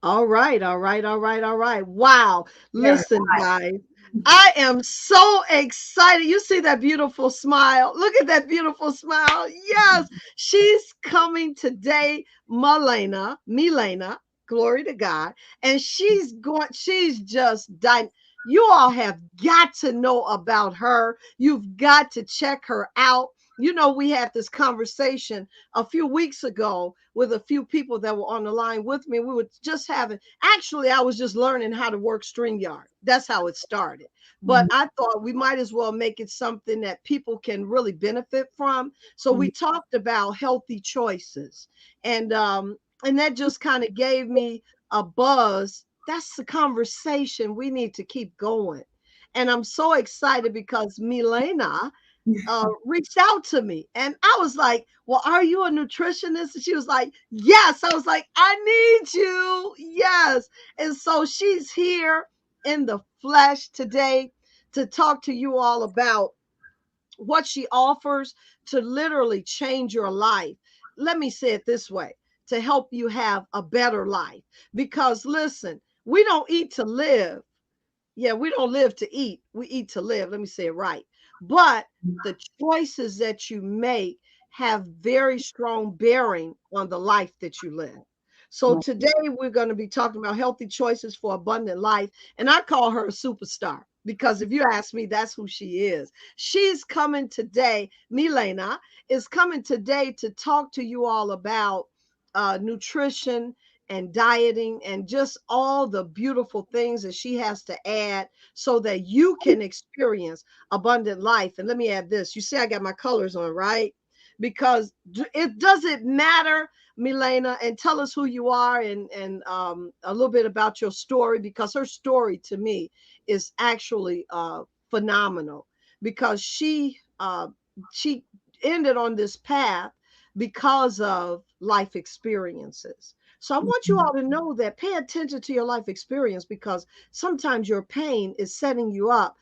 All right, all right, all right, all right. Wow. Very Listen, guys, I am so excited. You see that beautiful smile? Look at that beautiful smile. Yes, she's coming today, Milaena, glory to God. And she's just dying. You all have got to know about her. You've got to check her out. You know, we had this conversation a few weeks ago with a few people that were on the line with me. We were just actually, I was just learning how to work StreamYard. That's how it started. But much. I thought we might as well make it something that people can really benefit from. So we talked about healthy choices. And that just kind of gave me a buzz. That's the conversation we need to keep going. And I'm so excited because Milena reached out to me. And I was like, well, are you a nutritionist? And she was like, yes. I was like, I need you. Yes. And so she's here in the flesh today to talk to you all about what she offers to literally change your life. Let me say it this way, to help you have a better life. Because listen, we don't eat to live. Yeah, we don't live to eat. We eat to live. Let me say it right. But the choices that you make have very strong bearing on the life that you live. So today we're going to be talking about healthy choices for abundant life. And I call her a superstar because if you ask me, that's who she is. She's coming today. Milaena is coming today to talk to you all about nutrition and dieting and just all the beautiful things that she has to add so that you can experience abundant life. And let me add this. You see, I got my colors on, right? Because it doesn't matter, Milaena, and tell us who you are and a little bit about your story, because her story to me is actually phenomenal because she ended on this path because of life experiences. So I want you all to know that pay attention to your life experience because sometimes your pain is setting you up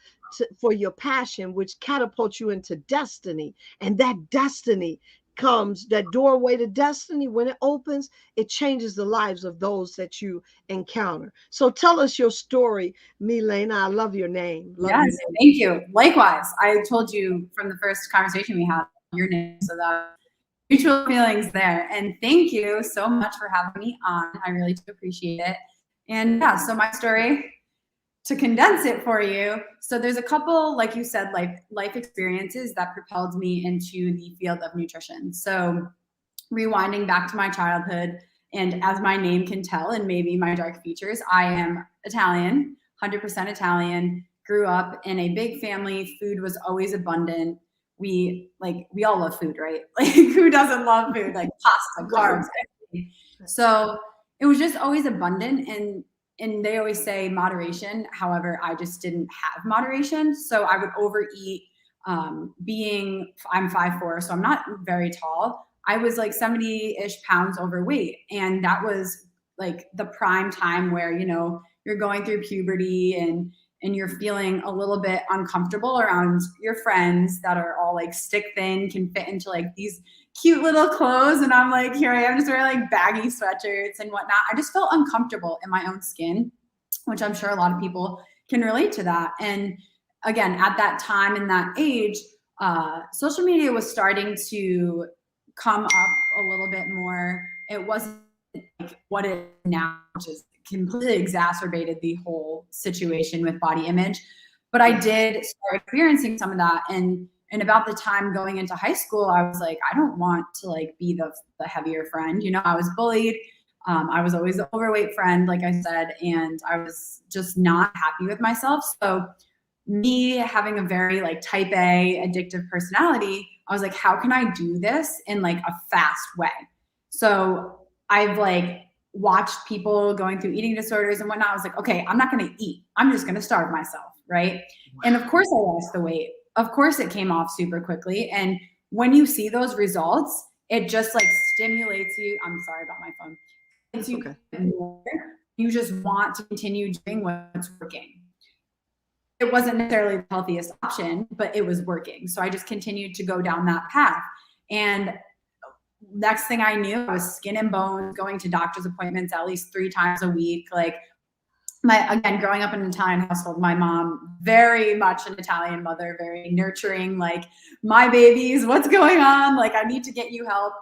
for your passion, which catapults you into destiny. And that destiny comes, that doorway to destiny, when it opens, it changes the lives of those that you encounter. So tell us your story, Milaena. I love your name. Love Yes, your name. thank you. Likewise, I told you from the first conversation we had your name, so that mutual feelings there. And thank you so much for having me on. I really do appreciate it. And yeah, so my story, to condense it for you, so there's a couple, like you said, life experiences that propelled me into the field of nutrition. So rewinding back to my childhood, and as my name can tell, and maybe my dark features, I am Italian, 100% Italian. Grew up in a big family. Food was always abundant. We all love food, right? Like who doesn't love food? Like pasta, Right. carbs, everything. So it was just always abundant, and they always say moderation. However, I just didn't have moderation, so I would overeat. I'm 5'4", so I'm not very tall. I was like 70-ish pounds overweight. And that was like the prime time where, you're going through puberty and you're feeling a little bit uncomfortable around your friends that are all like stick thin, can fit into like these cute little clothes. And I'm like, here I am just wearing like baggy sweatshirts and whatnot. I just felt uncomfortable in my own skin, which I'm sure a lot of people can relate to that. And again, at that time and that age, social media was starting to come up a little bit more. It wasn't like what it is now, which is completely exacerbated the whole situation with body image. But I Yes. did start experiencing some of that. And about the time going into high school, I was like, I don't want to like be the heavier friend. I was bullied. I was always the overweight friend, like I said, and I was just not happy with myself. So me having a very like type A addictive personality, I was like, how can I do this in like a fast way? So I've like watched people going through eating disorders and whatnot. I was like, okay, I'm not going to eat. I'm just going to starve myself. Right. And of course I lost the weight. Of course it came off super quickly. And when you see those results, it just like stimulates you. I'm sorry about my phone. That's You okay. more, you just want to continue doing what's working. It wasn't necessarily the healthiest option, but it was working. So I just continued to go down that path. And next thing I knew, I was skin and bones, going to doctor's appointments at least 3 times a week. Like, again, growing up in an Italian household, my mom, very much an Italian mother, very nurturing, like, my babies, what's going on? Like, I need to get you help,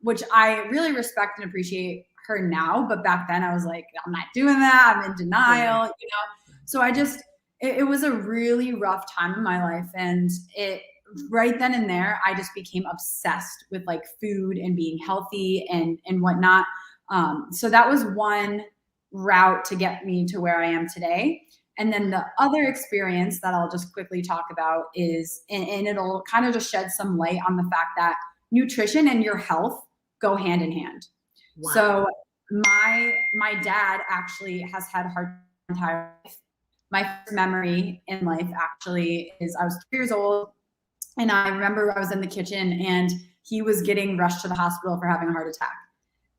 which I really respect and appreciate her now. But back then I was like, I'm not doing that. I'm in denial, you know? So it was a really rough time in my life. And right then and there, I just became obsessed with like food and being healthy and whatnot. So that was one route to get me to where I am today. And then the other experience that I'll just quickly talk about is, and it'll kind of just shed some light on the fact that nutrition and your health go hand in hand. Wow. So my dad actually has had heart his entire life. My first memory in life actually is I was 3 years old, and I remember I was in the kitchen and he was getting rushed to the hospital for having a heart attack.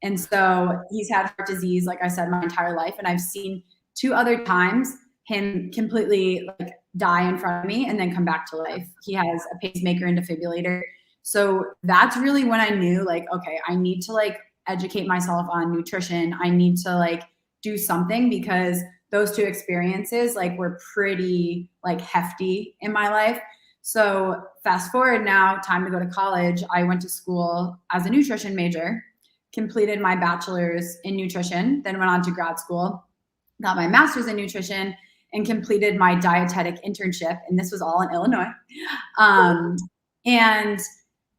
And so he's had heart disease, like I said, my entire life. And I've seen 2 other times him completely like die in front of me and then come back to life. He has a pacemaker and defibrillator. So that's really when I knew, like, okay, I need to like educate myself on nutrition. I need to like do something, because those 2 experiences like were pretty like hefty in my life. So fast forward now, time to go to college. I went to school as a nutrition major, completed my bachelor's in nutrition, then went on to grad school, got my master's in nutrition, and completed my dietetic internship. And this was all in Illinois. And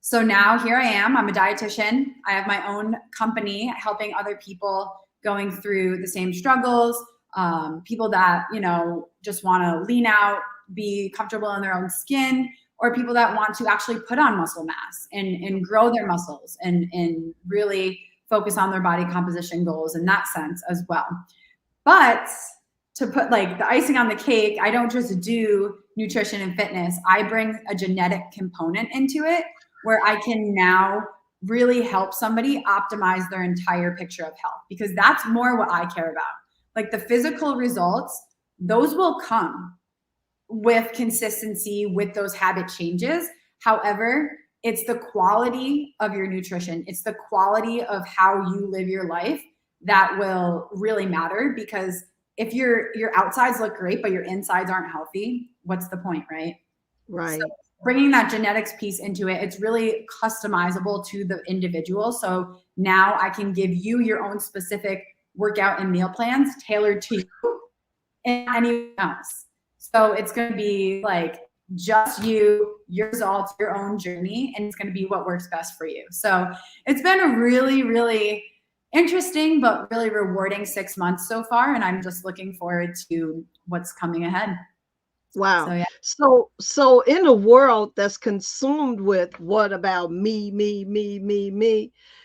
so now here I am. I'm a dietitian. I have my own company helping other people going through the same struggles, people that, you know, just want to lean out, be comfortable in their own skin, or people that want to actually put on muscle mass and grow their muscles and really focus on their body composition goals in that sense as well. But to put like the icing on the cake, I don't just do nutrition and fitness. I bring a genetic component into it where I can now really help somebody optimize their entire picture of health, because that's more what I care about. Like the physical results, those will come with consistency, with those habit changes. However, it's the quality of your nutrition. It's the quality of how you live your life that will really matter, because if your outsides look great, but your insides aren't healthy, what's the point, right? Right. So bringing that genetics piece into it, it's really customizable to the individual. So now I can give you your own specific workout and meal plans tailored to you and anyone else. So it's going to be like just you, your results, your own journey, and it's going to be what works best for you. So it's been a really, really interesting but really rewarding 6 months so far, and I'm just looking forward to what's coming ahead. Wow. So, yeah. So in a world that's consumed with what about me,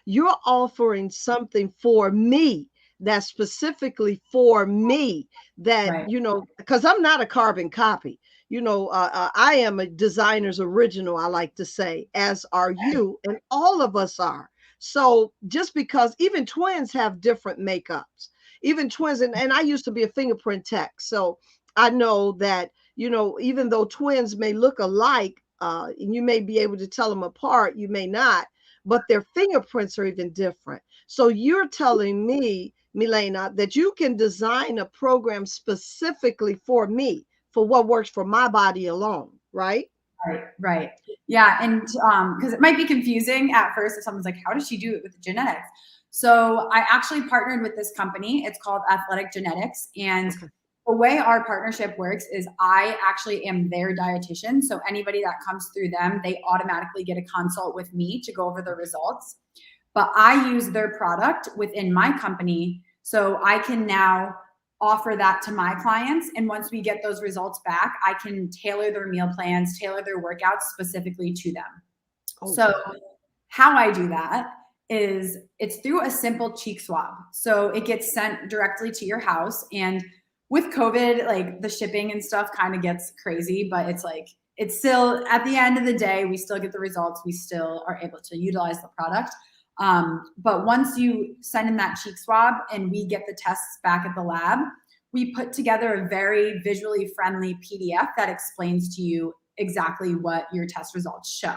you're offering something for me that's specifically for me that, right. You know, because I'm not a carbon copy. You know, I am a designer's original, I like to say, as are you, and all of us are. So just because even twins have different makeups, even twins, and I used to be a fingerprint tech. So I know that, you know, even though twins may look alike, and you may be able to tell them apart, you may not, but their fingerprints are even different. So you're telling me, Milaena, that you can design a program specifically for me, for what works for my body alone, right? Right. Yeah. And because it might be confusing at first if someone's like, how does she do it with the genetics? So I actually partnered with this company. It's called Athletic Genetics. And the way our partnership works is I actually am their dietitian. So anybody that comes through them, they automatically get a consult with me to go over the results. But I use their product within my company. So I can now offer that to my clients. And once we get those results back, I can tailor their meal plans, tailor their workouts specifically to them. Okay. So how I do that is it's through a simple cheek swab. So it gets sent directly to your house. And with COVID, like the shipping and stuff kind of gets crazy, but it's like, it's still at the end of the day, we still get the results. We still are able to utilize the product. But once you send in that cheek swab and we get the tests back at the lab, we put together a very visually friendly PDF that explains to you exactly what your test results show.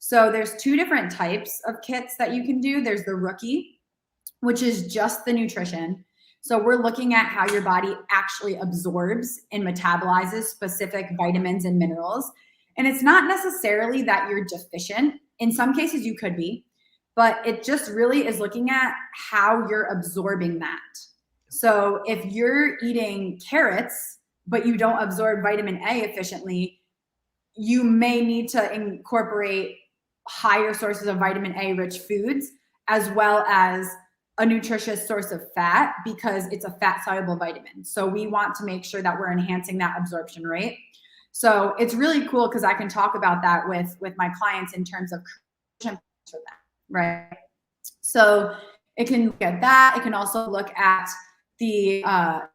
So there's two different types of kits that you can do. There's the rookie, which is just the nutrition. So we're looking at how your body actually absorbs and metabolizes specific vitamins and minerals. And it's not necessarily that you're deficient. In some cases you could be, but it just really is looking at how you're absorbing that. So if you're eating carrots, but you don't absorb vitamin A efficiently, you may need to incorporate higher sources of vitamin A rich foods, as well as a nutritious source of fat, because it's a fat soluble vitamin. So we want to make sure that we're enhancing that absorption rate. So it's really cool because I can talk about that with my clients in terms of for them, right? So it can look at that. It can also look at the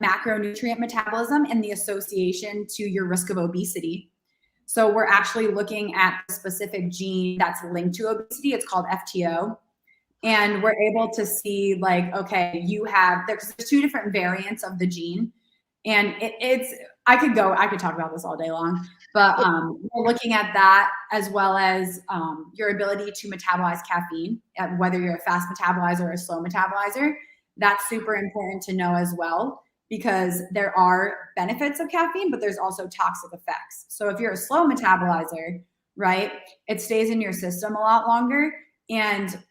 macronutrient metabolism and the association to your risk of obesity. So we're actually looking at a specific gene that's linked to obesity. It's called FTO. And we're able to see like, okay, there's two different variants of the gene. And I could talk about this all day long, but we're looking at that as well as your ability to metabolize caffeine, whether you're a fast metabolizer or a slow metabolizer. That's super important to know as well, because there are benefits of caffeine, but there's also toxic effects. So if you're a slow metabolizer, right, it stays in your system a lot longer. And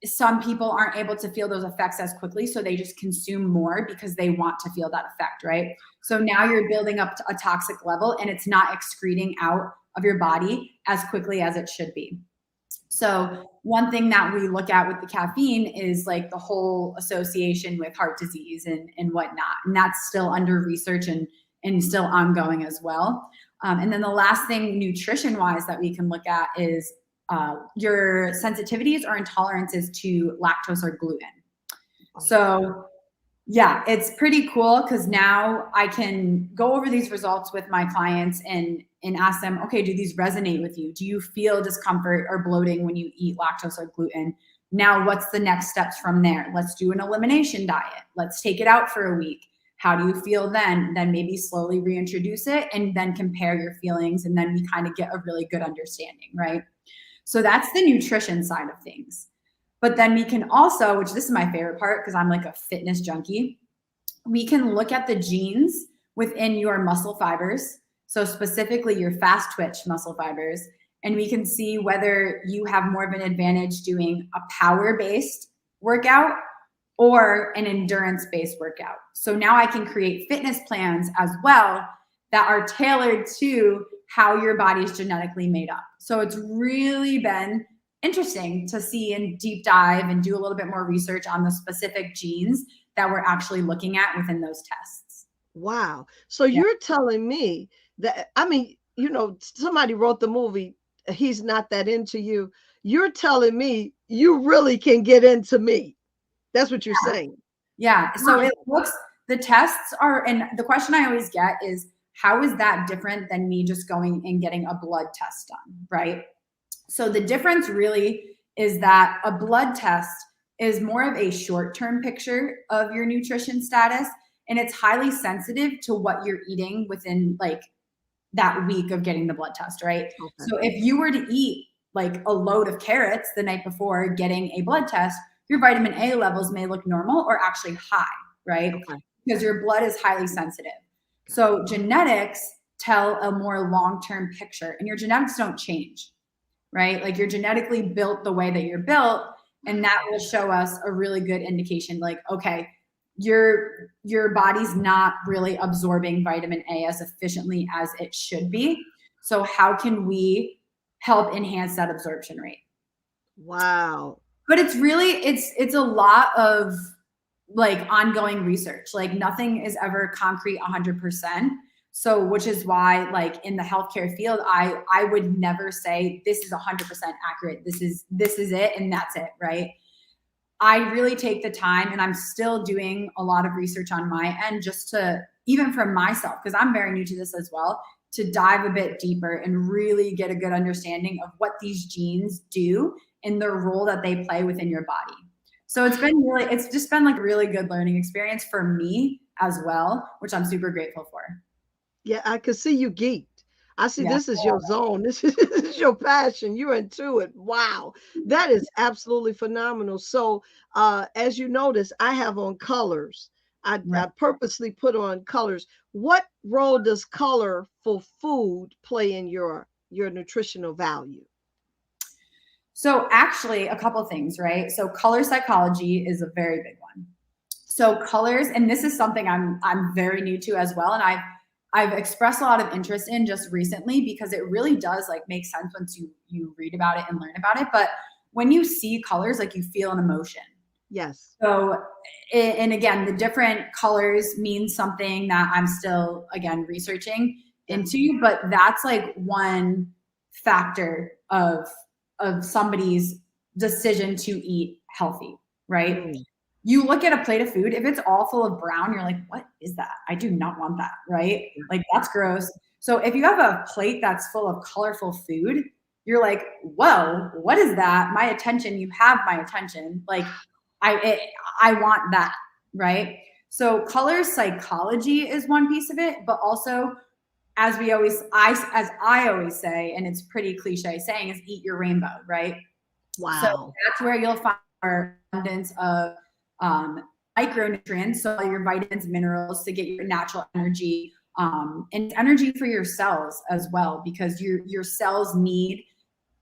some people aren't able to feel those effects as quickly, so they just consume more because they want to feel that effect, right? So now you're building up to a toxic level and it's not excreting out of your body as quickly as it should be. So one thing that we look at with the caffeine is like the whole association with heart disease and whatnot. And that's still under research and still ongoing as well. And then the last thing nutrition-wise that we can look at is your sensitivities or intolerances to lactose or gluten. So yeah, it's pretty cool because now I can go over these results with my clients and ask them, okay, do these resonate with you? Do you feel discomfort or bloating when you eat lactose or gluten? Now, what's the next steps from there? Let's do an elimination diet. Let's take it out for a week. How do you feel then? Then maybe slowly reintroduce it and then compare your feelings. And then we kind of get a really good understanding, right? So that's the nutrition side of things. But then we can also, which this is my favorite part because I'm like a fitness junkie, we can look at the genes within your muscle fibers. So specifically your fast twitch muscle fibers. And we can see whether you have more of an advantage doing a power-based workout or an endurance-based workout. So now I can create fitness plans as well that are tailored to how your body is genetically made up. So it's really been interesting to see and deep dive and do a little bit more research on the specific genes that we're actually looking at within those tests. Wow. So you're telling me that, I mean, you know, somebody wrote the movie, He's Not That Into You. You're telling me you really can get into me. That's what you're saying. Yeah. So it looks, the tests are, and the question I always get is, how is that different than me just going and getting a blood test done, right? So the difference really is that a blood test is more of a short-term picture of your nutrition status, and it's highly sensitive to what you're eating within like that week of getting the blood test, right? Okay. So if you were to eat like a load of carrots the night before getting a blood test, your vitamin A levels may look normal or actually high, right? Okay. Because your blood is highly sensitive. So genetics tell a more long-term picture, and your genetics don't change, right? Like you're genetically built the way that you're built, and that will show us a really good indication like, okay, your body's not really absorbing vitamin A as efficiently as it should be. So how can we help enhance that absorption rate? Wow. But it's really, it's a lot of like ongoing research. Like nothing is ever concrete 100%. So, which is why like in the healthcare field, I would never say this is 100% accurate. This is it. And that's it. Right. I really take the time, and I'm still doing a lot of research on my end just to, even for myself, because I'm very new to this as well, to dive a bit deeper and really get a good understanding of what these genes do and the role that they play within your body. So it's just been like a really good learning experience for me as well, which I'm super grateful for. Yeah, I could see you geeked. I see Yeah. this is your zone. This is your passion. You're into it. Wow. That is absolutely phenomenal. So, as you notice, I have on colors. Right. I purposely put on colors. What role does colorful food play in your nutritional value? So actually a couple things, right? So color psychology is a very big one. So colors, and this is something I'm very new to as well. And I've expressed a lot of interest in just recently because it really does like make sense once you read about it and learn about it. But when you see colors, like you feel an emotion. Yes. So, and again, the different colors mean something that I'm still, again, researching Yeah. into, but that's like one factor of somebody's decision to eat healthy, right? Mm. You look at a plate of food, if it's all full of brown, you're like, what is that? I do not want that, right? Like, that's gross. So if you have a plate that's full of colorful food, you're like, whoa, what is that? My attention, you have my attention. Like, I want that, right? So color psychology is one piece of it, but also as I always say, and it's pretty cliche saying, is eat your rainbow, right? So Wow. that's where you'll find our abundance of micronutrients, so all your vitamins, minerals to get your natural energy, and energy for your cells as well, because your cells need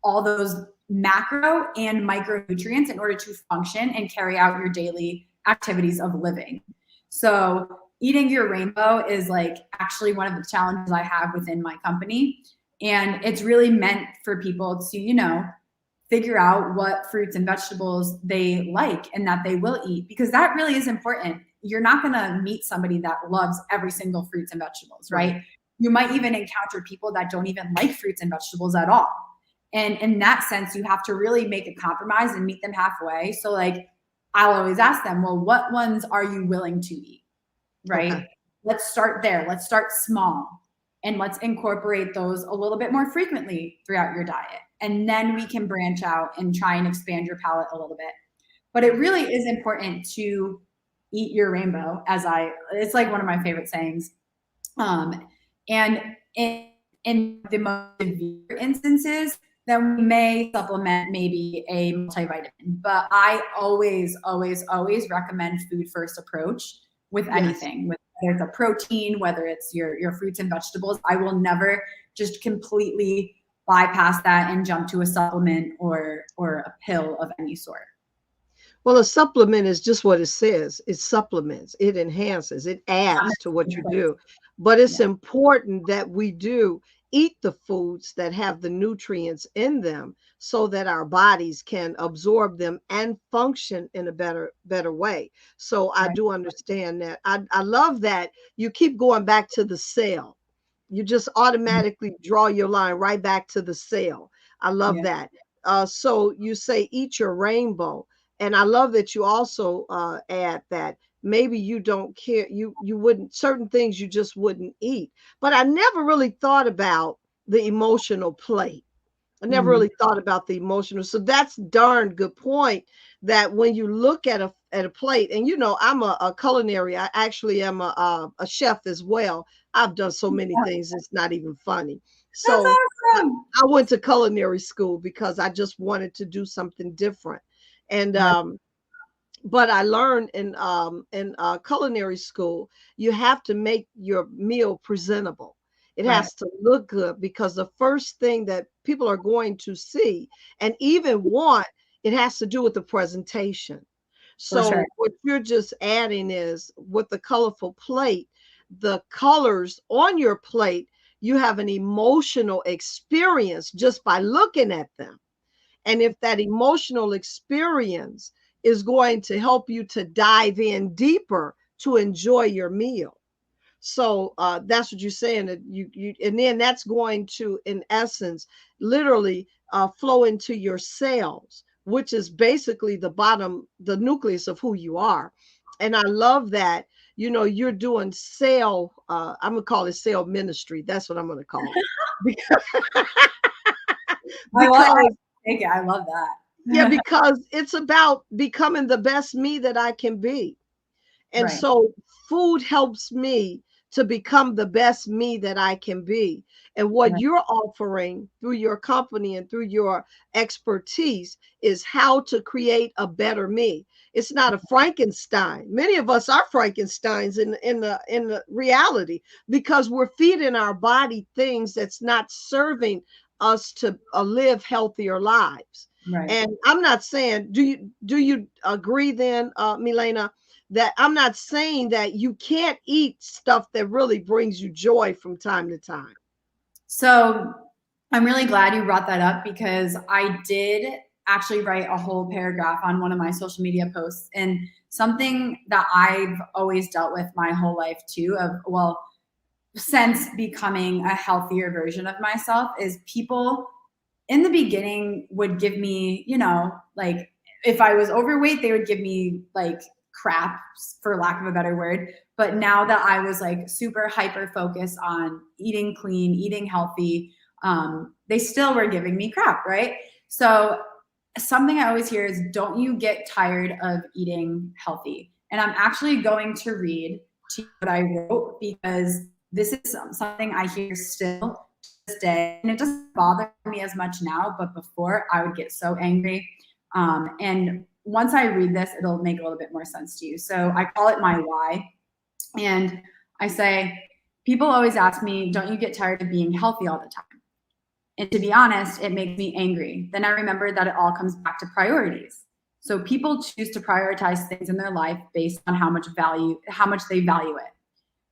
all those macro and micronutrients in order to function and carry out your daily activities of living. So eating your rainbow is like actually one of the challenges I have within my company. And it's really meant for people to, figure out what fruits and vegetables they like and that they will eat, because that really is important. You're not going to meet somebody that loves every single fruits and vegetables, right? You might even encounter people that don't even like fruits and vegetables at all. And in that sense, you have to really make a compromise and meet them halfway. So like, I'll always ask them, well, what ones are you willing to eat? Right? Okay. Let's start there. Let's start small and let's incorporate those a little bit more frequently throughout your diet. And then we can branch out and try and expand your palate a little bit. But it really is important to eat your rainbow, it's like one of my favorite sayings. And in the most severe instances, then we may supplement maybe a multivitamin. But I always, always, always recommend food first approach with anything, whether it's a protein, whether it's your fruits and vegetables. I will never just completely bypass that and jump to a supplement or a pill of any sort. Well, a supplement is just what it says. It supplements, it enhances, it adds to what you do. But it's important that we do eat the foods that have the nutrients in them so that our bodies can absorb them and function in a better way. So I do understand that. I love that you keep going back to the cell. You just automatically draw your line right back to the cell. I love that. So you say eat your rainbow. And I love that you also add that maybe you don't care, you wouldn't, certain things you just wouldn't eat. But I never really thought about the emotional plate. I never really thought about the emotional. So that's darn good point, that when you look at a plate, and I'm a culinary, I actually am a chef as well. I've done so many things, it's not even funny. That's So awesome. I went to culinary school because I just wanted to do something different. And Right. but I learned in culinary school, you have to make your meal presentable. It Right. has to look good, because the first thing that people are going to see and even want, it has to do with the presentation. For sure. So what you're just adding is, with the colorful plate, the colors on your plate, you have an emotional experience just by looking at them. And if that emotional experience is going to help you to dive in deeper to enjoy your meal. So that's what you're saying. That and then that's going to, in essence, literally flow into your cells, which is basically the bottom, the nucleus of who you are. And I love that. You're doing cell. I'm gonna call it cell ministry. That's what I'm gonna call it. I Because take it. I love that. yeah, because it's about becoming the best me that I can be. And Right. so food helps me to become the best me that I can be. And what you're offering through your company and through your expertise is how to create a better me. It's not a Frankenstein. Many of us are Frankensteins in the reality, because we're feeding our body things that's not serving us to live healthier lives. Right. And I'm not saying, do you agree then, Milaena, that I'm not saying that you can't eat stuff that really brings you joy from time to time. So I'm really glad you brought that up, because I did actually write a whole paragraph on one of my social media posts, and something that I've always dealt with my whole life too, since becoming a healthier version of myself, is people in the beginning would give me, like, if I was overweight, they would give me like crap, for lack of a better word. But now that I was like super hyper focused on eating clean, eating healthy, they still were giving me crap, right? So something I always hear is, don't you get tired of eating healthy? And I'm actually going to read to you what I wrote, because this is something I hear still to this day, and it doesn't bother me as much now, but before I would get so angry. And once I read this, it'll make a little bit more sense to you. So I call it my why. And I say, people always ask me, don't you get tired of being healthy all the time? And to be honest, it makes me angry. Then I remember that it all comes back to priorities. So people choose to prioritize things in their life based on how much they value it.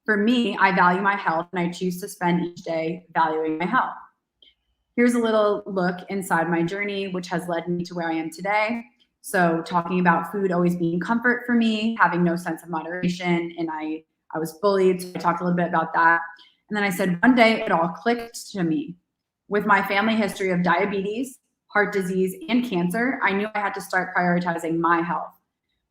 For me, I value my health, and I choose to spend each day valuing my health. Here's a little look inside my journey, which has led me to where I am today. So talking about food always being comfort for me, having no sense of moderation, and I was bullied, so I talked a little bit about that. And then I said, one day it all clicked to me. With my family history of diabetes, heart disease, and cancer, I knew I had to start prioritizing my health.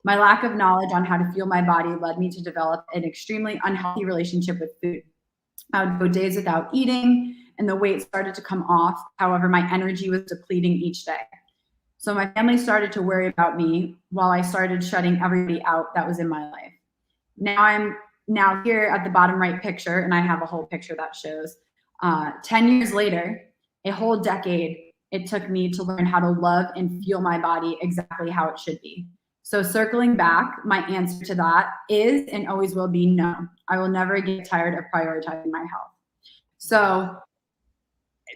My lack of knowledge on how to fuel my body led me to develop an extremely unhealthy relationship with food. I would go days without eating, and the weight started to come off. However, my energy was depleting each day. So my family started to worry about me, while I started shutting everybody out that was in my life. Now I'm here at the bottom right picture, and I have a whole picture that shows 10 years later, a whole decade, it took me to learn how to love and fuel my body exactly how it should be. So circling back, my answer to that is, and always will be, no. I will never get tired of prioritizing my health. So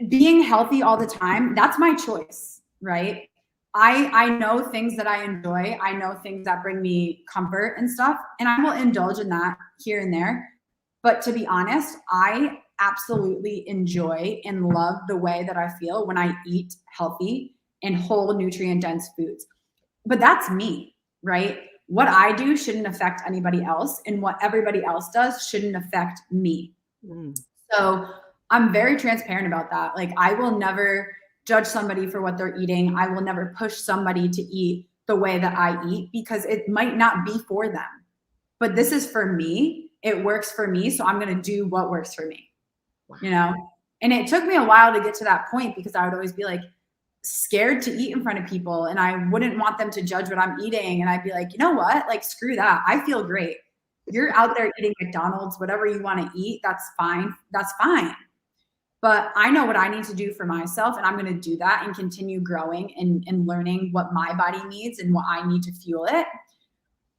being healthy all the time, that's my choice, right? I know things that I enjoy. I know things that bring me comfort and stuff, and I will indulge in that here and there. But to be honest, I absolutely enjoy and love the way that I feel when I eat healthy and whole nutrient dense foods. But that's me, right? What I do shouldn't affect anybody else, and what everybody else does shouldn't affect me. So I'm very transparent about that. Like, I will never judge somebody for what they're eating. I will never push somebody to eat the way that I eat, because it might not be for them. But this is for me. It works for me. So I'm going to do what works for me, And it took me a while to get to that point, because I would always be like scared to eat in front of people, and I wouldn't want them to judge what I'm eating. And I'd be like, you know what? Like, screw that. I feel great. You're out there eating McDonald's, whatever you want to eat. That's fine. That's fine. But I know what I need to do for myself, and I'm going to do that and continue growing and learning what my body needs and what I need to fuel it,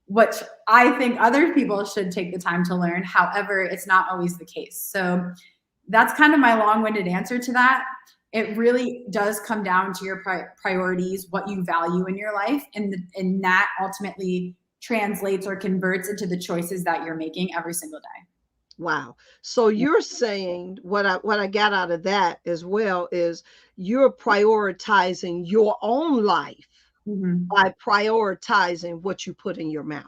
which I think other people should take the time to learn. However, it's not always the case. So that's kind of my long-winded answer to that. It really does come down to your priorities, what you value in your life, and that ultimately translates or converts into the choices that you're making every single day. Wow. So you're saying what I got out of that as well is you're prioritizing your own life by prioritizing what you put in your mouth.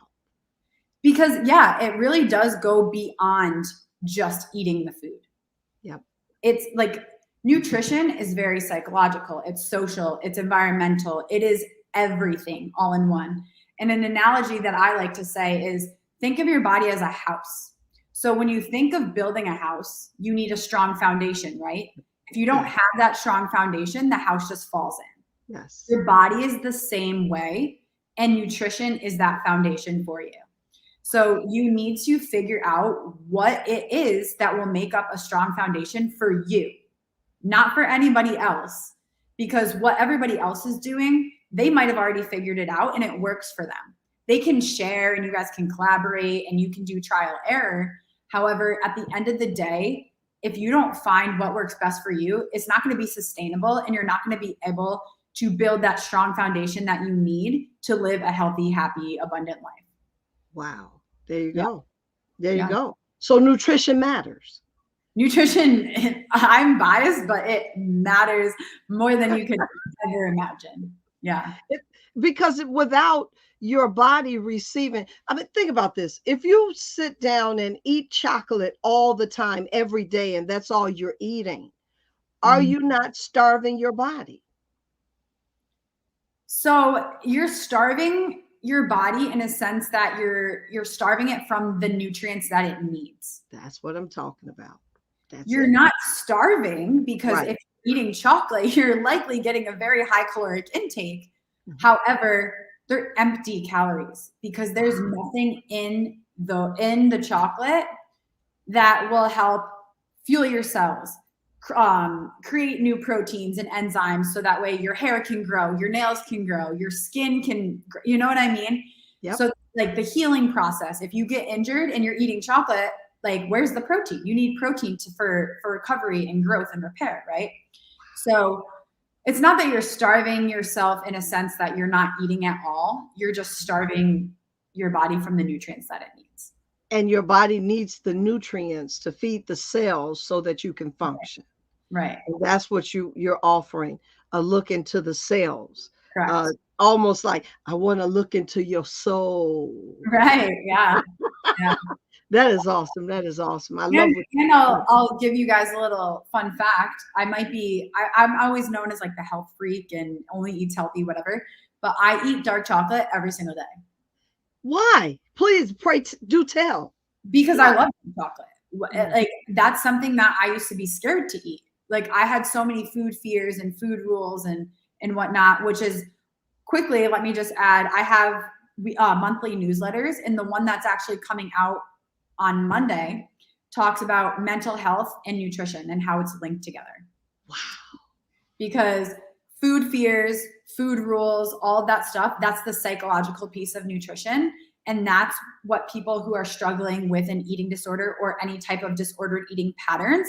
Because it really does go beyond just eating the food. Yep. It's like, nutrition is very psychological. It's social, it's environmental. It is everything all in one. And an analogy that I like to say is, think of your body as a house. So when you think of building a house, you need a strong foundation, right? If you don't have that strong foundation, the house just falls in. Yes. Your body is the same way, and nutrition is that foundation for you. So you need to figure out what it is that will make up a strong foundation for you, not for anybody else. Because what everybody else is doing, they might have already figured it out and it works for them. They can share and you guys can collaborate and you can do trial error. However, at the end of the day, if you don't find what works best for you, it's not going to be sustainable and you're not going to be able to build that strong foundation that you need to live a healthy, happy, abundant life. Wow. There you Yeah. go. There Yeah. you go. So nutrition matters. Nutrition, I'm biased, but it matters more than you could ever imagine. Yeah. Because without your body receiving, I mean, think about this. If you sit down and eat chocolate all the time, every day, and that's all you're eating, are you not starving your body? So you're starving your body in a sense that you're starving it from the nutrients that it needs. That's what I'm talking about. You're not starving because if you're eating chocolate, you're likely getting a very high caloric intake. However, they're empty calories because there's nothing in the chocolate that will help fuel your cells, create new proteins and enzymes so that way your hair can grow, your nails can grow, your skin can, you know what I mean? Yep. So like the healing process, if you get injured and you're eating chocolate, like where's the protein? You need protein for recovery and growth and repair, right? So it's not that you're starving yourself in a sense that you're not eating at all. You're just starving your body from the nutrients that it needs. And your body needs the nutrients to feed the cells so that you can function. Right. And that's what you're offering, a look into the cells. Correct. Almost like, I want to look into your soul. Right. Yeah. Yeah. That is awesome. That is awesome. I love it. And I'll give you guys a little fun fact. I'm always known as like the health freak and only eats healthy, whatever. But I eat dark chocolate every single day. Why? Please, pray, do tell. Because I love chocolate. Like that's something that I used to be scared to eat. Like I had so many food fears and food rules and whatnot, which is quickly, let me just add, I have monthly newsletters, and the one that's actually coming out on Monday talks about mental health and nutrition and how it's linked together. Wow. Because food fears, food rules, all of that stuff, that's the psychological piece of nutrition. And that's what people who are struggling with an eating disorder or any type of disordered eating patterns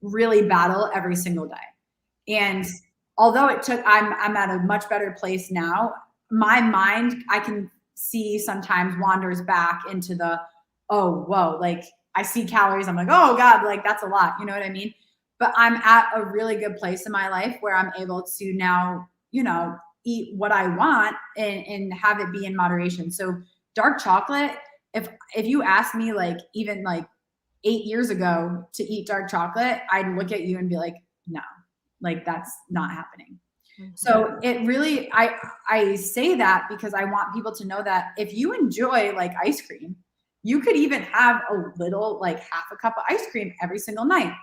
really battle every single day. And although I'm at a much better place now, my mind, I can see sometimes wanders back into the, oh, whoa, like I see calories. I'm like, oh God, like that's a lot. You know what I mean? But I'm at a really good place in my life where I'm able to now, eat what I want and have it be in moderation. So dark chocolate, if you asked me like even like 8 years ago to eat dark chocolate, I'd look at you and be like, no, like that's not happening. So it really, I say that because I want people to know that if you enjoy like ice cream, you could even have a little, like half a cup of ice cream every single night.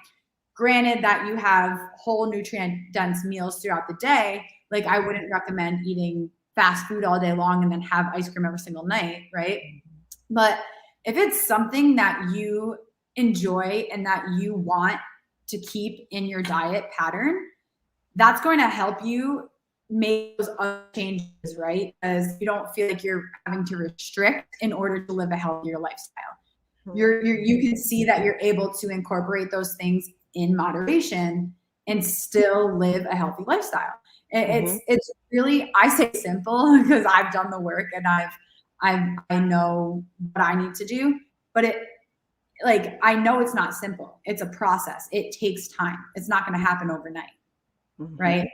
Granted that you have whole nutrient dense meals throughout the day, like I wouldn't recommend eating fast food all day long and then have ice cream every single night, right? But if it's something that you enjoy and that you want to keep in your diet pattern, that's going to help you make those other changes, right? Because you don't feel like you're having to restrict in order to live a healthier lifestyle. You can see that you're able to incorporate those things in moderation and still live a healthy lifestyle. It's really, I say simple because I've done the work and I know what I need to do, but I know it's not simple. It's a process. It takes time. It's not going to happen overnight. Right.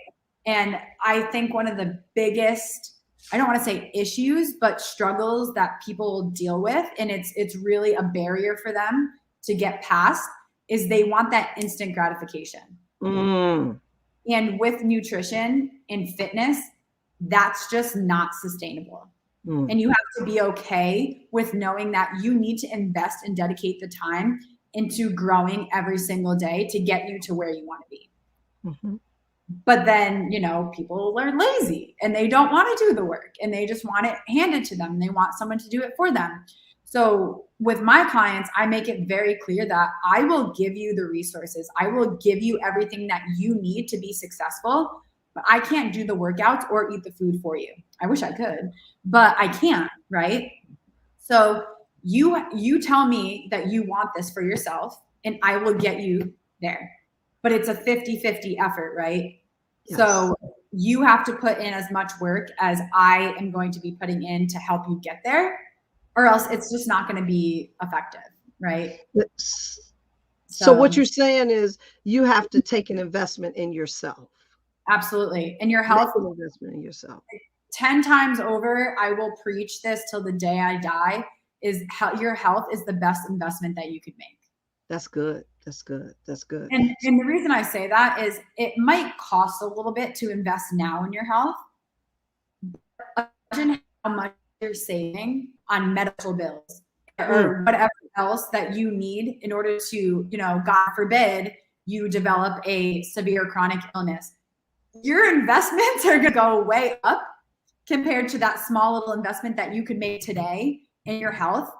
And I think one of the biggest, I don't want to say issues, but struggles that people deal with, and it's really a barrier for them to get past, is they want that instant gratification. And with nutrition and fitness, that's just not sustainable. And you have to be okay with knowing that you need to invest and dedicate the time into growing every single day to get you to where you want to be. But then, people are lazy and they don't want to do the work and they just want it handed to them. They want someone to do it for them. So with my clients, I make it very clear that I will give you the resources. I will give you everything that you need to be successful, but I can't do the workouts or eat the food for you. I wish I could, but I can't, right? So you tell me that you want this for yourself and I will get you there. But it's a 50-50 effort, right? Yes. So you have to put in as much work as I am going to be putting in to help you get there, or else it's just not going to be effective, right? So what you're saying is you have to take an investment in yourself. Absolutely. And your health. Make an investment in yourself. 10 times over, I will preach this till the day I die, is how your health is the best investment that you could make. That's good. That's good. That's good. And the reason I say that is it might cost a little bit to invest now in your health. But imagine how much you're saving on medical bills or whatever else that you need in order to, you know, God forbid, you develop a severe chronic illness. Your investments are going to go way up compared to that small little investment that you could make today in your health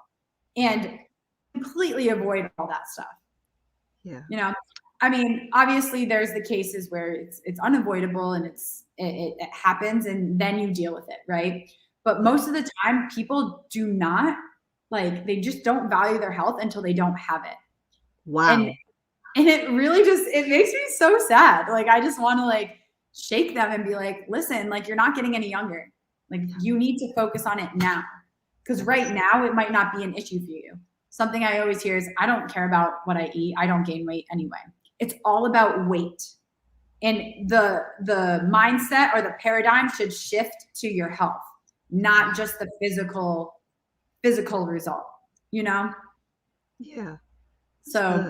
and completely avoid all that stuff. Yeah. You know, I mean, obviously there's the cases where it's unavoidable and it happens and then you deal with it, right? But most of the time people do not, like, they just don't value their health until they don't have it. Wow. And it really just, it makes me so sad. Like, I just want to like shake them and be like, listen, like, you're not getting any younger. Like, you need to focus on it now. Because right now it might not be an issue for you. Something I always hear is, I don't care about what I eat. I don't gain weight anyway. It's all about weight. And the mindset or the paradigm should shift to your health, not just the physical result, you know? Yeah. So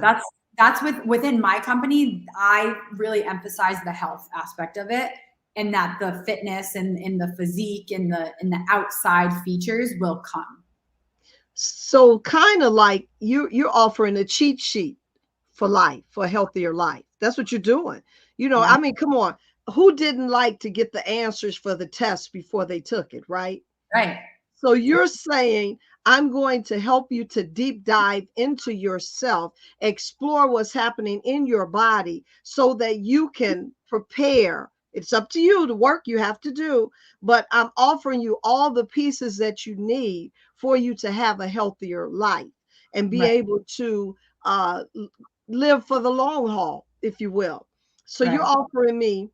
that's within my company, I really emphasize the health aspect of it, and that the fitness and the physique and the outside features will come. So kind of like you're offering a cheat sheet for life, for a healthier life. That's what you're doing. You know, Yeah. I mean, come on. Who didn't like to get the answers for the test before they took it, right? Right. So you're saying, I'm going to help you to deep dive into yourself, explore what's happening in your body so that you can prepare. It's up to you, the work you have to do, but I'm offering you all the pieces that you need for you to have a healthier life and be able to live for the long haul, if you will. So you're offering me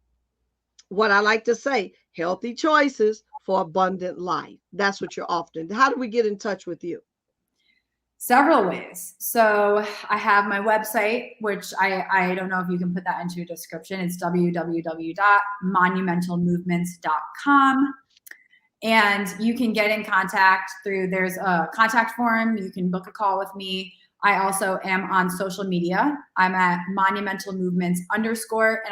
what I like to say, healthy choices for abundant life. That's what you're offering. How do we get in touch with you? Several ways. So I have my website, which I don't know if you can put that into a description. It's www.monumentalmovements.com. And you can get in contact there's a contact form. You can book a call with me. I also am on social media. I'm at Monumental Movements _, and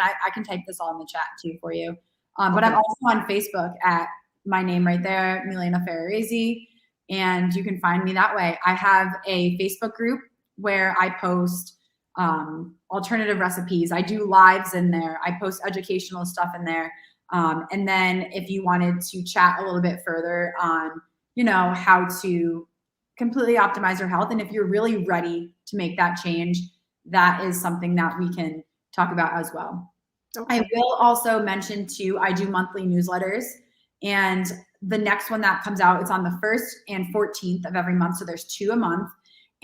I can type this all in the chat too for you. But I'm also on Facebook at my name right there, Milaena Ferrarese, and you can find me that way. I have a Facebook group where I post alternative recipes. I do lives in there. I post educational stuff in there. And then if you wanted to chat a little bit further on, you know, how to completely optimize your health, and if you're really ready to make that change, that is something that we can talk about as well. I will also mention too, I do monthly newsletters, and the next one that comes out, it's on the 1st and 14th of every month. So there's 2 a month.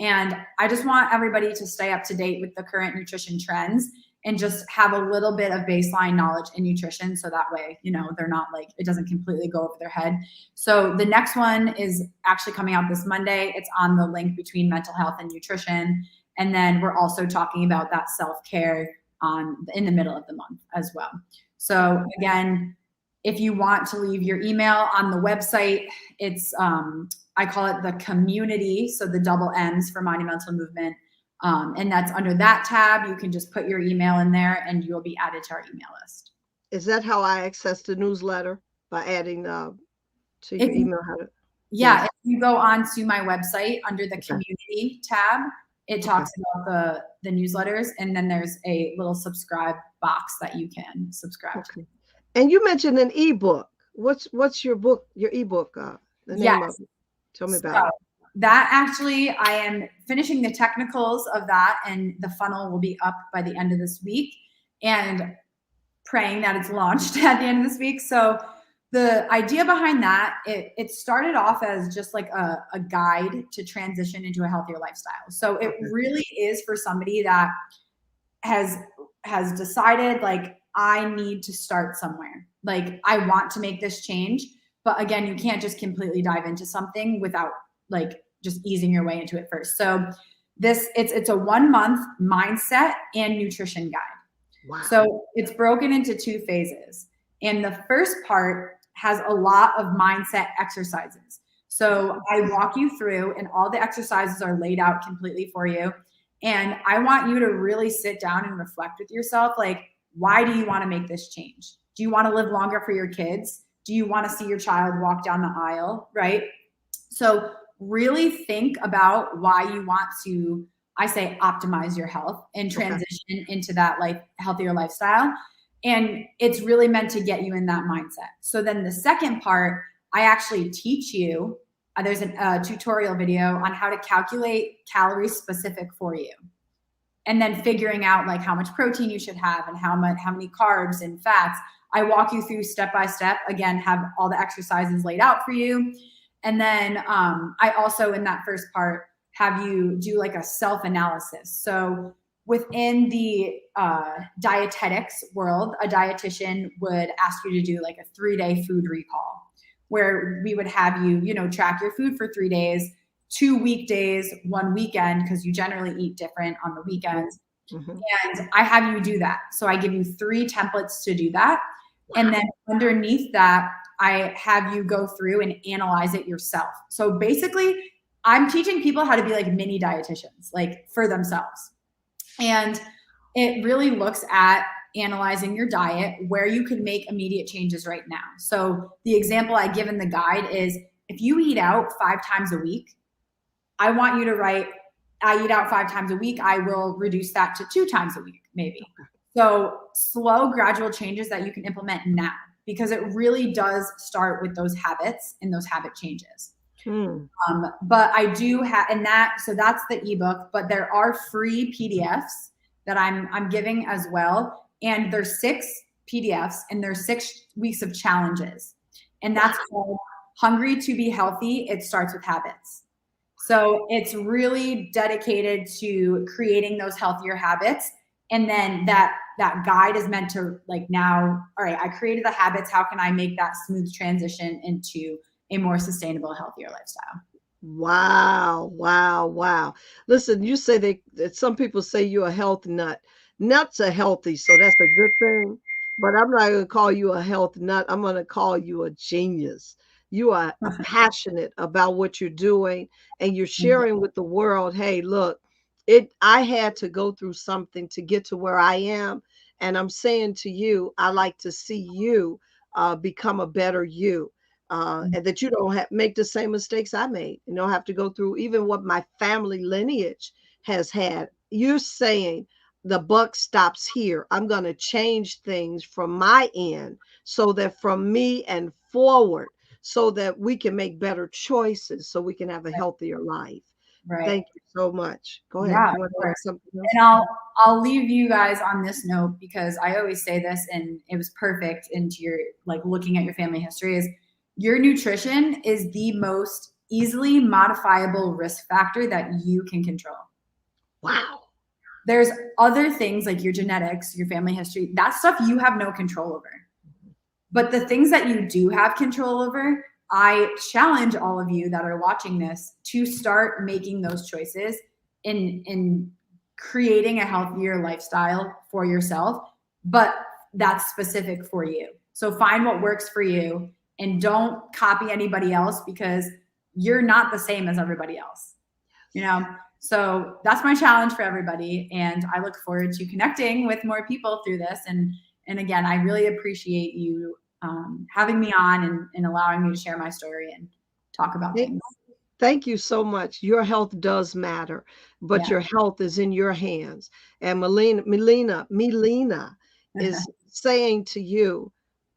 And I just want everybody to stay up to date with the current nutrition trends and just have a little bit of baseline knowledge in nutrition. So that way, you know, they're not like, it doesn't completely go over their head. So the next one is actually coming out this Monday. It's on the link between mental health and nutrition. And then we're also talking about that self-care in the middle of the month as well. So again, if you want to leave your email on the website, it's, I call it the community. So the double M's for Monumental Movement. And that's under that tab. You can just put your email in there and you'll be added to our email list. Is that how I access the newsletter? By adding to your email? If you go on to my website under the community tab, it talks about the newsletters, and then there's a little subscribe box that you can subscribe to. And you mentioned an ebook. What's your book, your ebook? The name of it? Tell me about it. that actually, I am finishing the technicals of that, and the funnel will be up by the end of this week, and praying that it's launched at the end of this week. So the idea behind that, it started off as just like a guide to transition into a healthier lifestyle. So it really is for somebody that has decided, like, I need to start somewhere. Like, I want to make this change. But again, you can't just completely dive into something without like just easing your way into it first. So it's a 1 month mindset and nutrition guide. Wow. So it's broken into 2 phases. And the first part has a lot of mindset exercises. So I walk you through, and all the exercises are laid out completely for you. And I want you to really sit down and reflect with yourself. Like, why do you want to make this change? Do you want to live longer for your kids? Do you want to see your child walk down the aisle, right? So really think about why you want to, I say, optimize your health and transition into that healthier lifestyle. And it's really meant to get you in that mindset. So then the second part, I actually teach you, there's a tutorial video on how to calculate calories specific for you. And then figuring out like how much protein you should have and how many carbs and fats. I walk you through step by step, again, have all the exercises laid out for you. And then I also, in that first part, have you do like a self-analysis. So within the dietetics world, a dietitian would ask you to do like a 3-day food recall, where we would have you, track your food for 3 days, 2 weekdays, 1 weekend, because you generally eat different on the weekends. Mm-hmm. And I have you do that. So I give you 3 templates to do that. Wow. And then underneath that, I have you go through and analyze it yourself. So basically, I'm teaching people how to be like mini dietitians, like for themselves. And it really looks at analyzing your diet, where you can make immediate changes right now. So the example I give in the guide is, if you eat out 5 times a week, I want you to write, I eat out 5 times a week. I will reduce that to 2 times a week, maybe. So slow, gradual changes that you can implement now, because it really does start with those habits and those habit changes. But I do have, so that's the ebook, but there are free PDFs that I'm giving as well. And there's 6 PDFs, and there's 6 weeks of challenges. And that's called Hungry to Be Healthy. It starts with habits. So it's really dedicated to creating those healthier habits. And then that guide is meant to like, now, all right, I created the habits. How can I make that smooth transition into a more sustainable, healthier lifestyle? Wow, wow, wow. Listen, you say that some people say you're a health nut. Nuts are healthy, so that's a good thing. But I'm not going to call you a health nut. I'm going to call you a genius. You are passionate about what you're doing, and you're sharing with the world, hey, look, I had to go through something to get to where I am. And I'm saying to you, I like to see you become a better you. And that you don't make the same mistakes I made. You don't have to go through even what my family lineage has had. You're saying the buck stops here. I'm going to change things from my end, so that from me and forward, so that we can make better choices, so we can have a healthier life. Right. Thank you so much. Go ahead. Yeah, you want to add something else? And I'll leave you guys on this note, because I always say this, and it was perfect into your like looking at your family history, is your nutrition is the most easily modifiable risk factor that you can control. Wow. There's other things like your genetics, your family history, that stuff you have no control over. But the things that you do have control over, I challenge all of you that are watching this to start making those choices in creating a healthier lifestyle for yourself, but that's specific for you. So find what works for you, and don't copy anybody else, because you're not the same as everybody else, So that's my challenge for everybody. And I look forward to connecting with more people through this. And again, I really appreciate you having me on and allowing me to share my story and talk about things. Thank you so much. Your health does matter, but your health is in your hands. And Milaena is saying to you,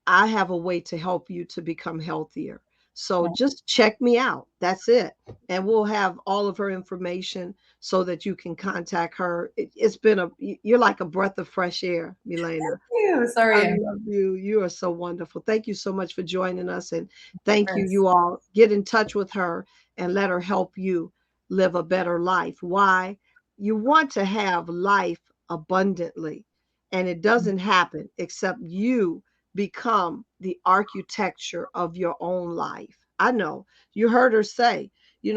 I have a way to help you to become healthier. So just check me out. That's it. And we'll have all of her information so that you can contact her. It's been you're like a breath of fresh air, Milaena. Thank you. I Sorry. love you. You are so wonderful. Thank you so much for joining us. And thank you. First. You all get in touch with her and let her help you live a better life. Why? You want to have life abundantly, and it doesn't happen except you become the architecture of your own life. I know you heard her say,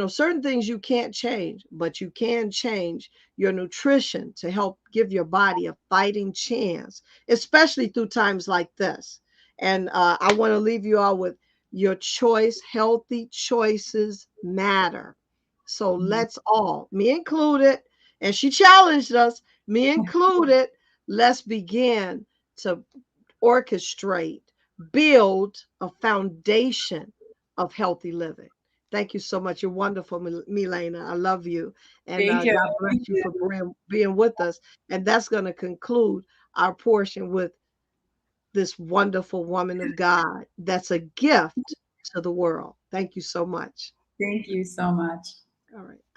certain things you can't change, but you can change your nutrition to help give your body a fighting chance, especially through times like this. And I want to leave you all with your choice. Healthy choices matter. So Mhm. let's all, me included, and she challenged us, me included, let's begin to orchestrate, build a foundation of healthy living. Thank you so much. You're wonderful, Milaena. I love you. And Thank you. God bless Thank you you. for being with us. And that's going to conclude our portion with this wonderful woman of God that's a gift to the world. Thank you so much. Thank you so much. All right.